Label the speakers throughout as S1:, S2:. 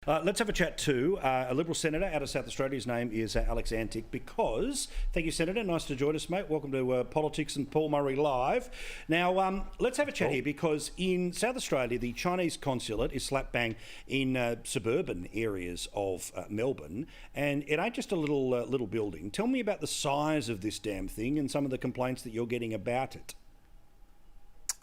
S1: Let's have a chat to a Liberal Senator out of South Australia. His name is Alex Antic because, thank you, Senator, nice to join us, mate. Welcome to Politics and Paul Murray Live. Now, let's have a chat here because in South Australia, the Chinese consulate is slap bang in suburban areas of Melbourne, and it ain't just a little building. Tell me about the size of this damn thing and some of the complaints that you're getting about it.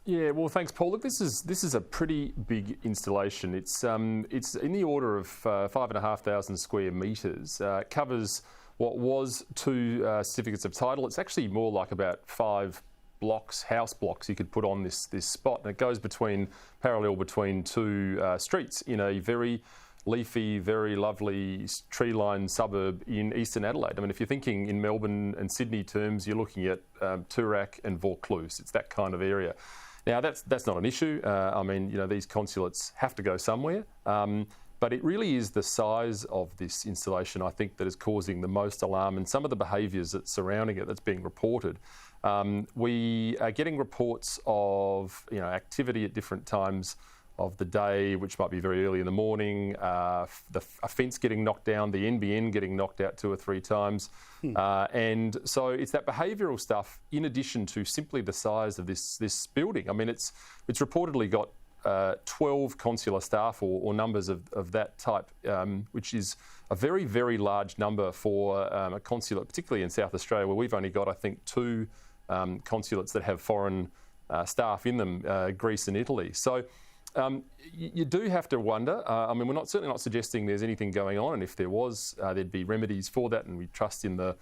S2: Yeah, well, thanks, Paul. Look, this is a pretty big installation. It's in the order of 5,500 square metres. It covers what was two certificates of title. It's actually more like about 5 blocks, house blocks, you could put on this spot, and it goes parallel between two streets in a very leafy, very lovely tree-lined suburb in eastern Adelaide. I mean, if you're thinking in Melbourne and Sydney terms, you're looking at Toorak and Vaucluse. It's that kind of area. Now, that's not an issue. I mean, you know, these consulates have to go somewhere. But it really is the size of this installation, I think, that is causing the most alarm, and some of the behaviours that's surrounding it that's being reported. We are getting reports of, you know, activity at different times of the day, which might be very early in the morning, a fence getting knocked down, the NBN getting knocked out 2 or 3 times. And so it's that behavioural stuff in addition to simply the size of this building. I mean, it's reportedly got 12 consular staff or numbers of that type, which is a very, very large number for a consulate, particularly in South Australia, where we've only got, I think, 2 consulates that have foreign staff in them, Greece and Italy. So you do have to wonder. I mean, we're certainly not suggesting there's anything going on, and if there was, there'd be remedies for that, and we trust in the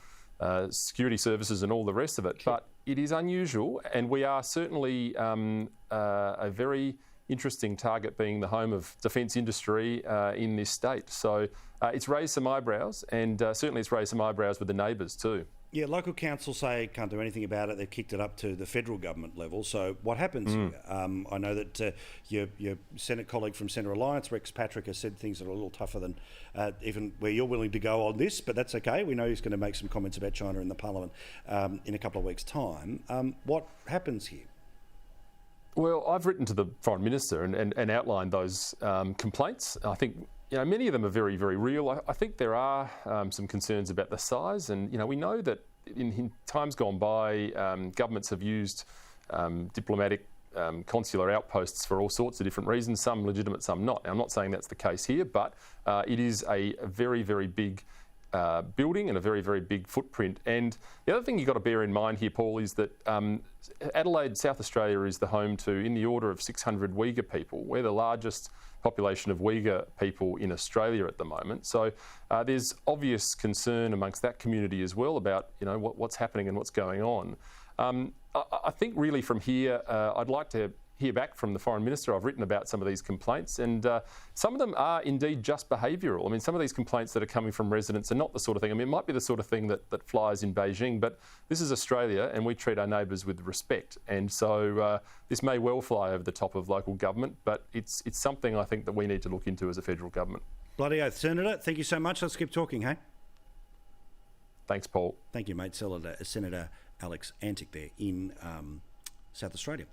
S2: security services and all the rest of it.
S1: Sure.
S2: But it is unusual, and we are certainly a very interesting target, being the home of defence industry in this state. So it's raised some eyebrows, and certainly it's raised some eyebrows with the neighbours too.
S1: Yeah, local councils say can't do anything about it. They've kicked it up to the federal government level. So what happens here? I know that your Senate colleague from Centre Alliance, Rex Patrick, has said things that are a little tougher than even where you're willing to go on this, but that's okay. We know he's going to make some comments about China in the Parliament in a couple of weeks' time. What happens here?
S2: Well, I've written to the Foreign Minister and outlined those complaints. I think, you know, many of them are very, very real. I think there are some concerns about the size, and, you know, we know that in times gone by, governments have used diplomatic consular outposts for all sorts of different reasons, some legitimate, some not. Now, I'm not saying that's the case here, but it is a very, very big building and a very, very big footprint. And the other thing you've got to bear in mind here, Paul, is that Adelaide, South Australia, is the home to in the order of 600 Uyghur people. We're the largest population of Uyghur people in Australia at the moment. So there's obvious concern amongst that community as well about, you know, what's happening and what's going on. I think really from here, I'd like to hear back from the Foreign Minister. I've written about some of these complaints, and some of them are indeed just behavioural. I mean, some of these complaints that are coming from residents are not the sort of thing. I mean, it might be the sort of thing that flies in Beijing, but this is Australia, and we treat our neighbours with respect. And so this may well fly over the top of local government, but it's something I think that we need to look into as a federal government.
S1: Bloody oath. Senator, thank you so much. Let's keep talking, hey?
S2: Thanks, Paul.
S1: Thank you, mate. Senator Alex Antic there in South Australia.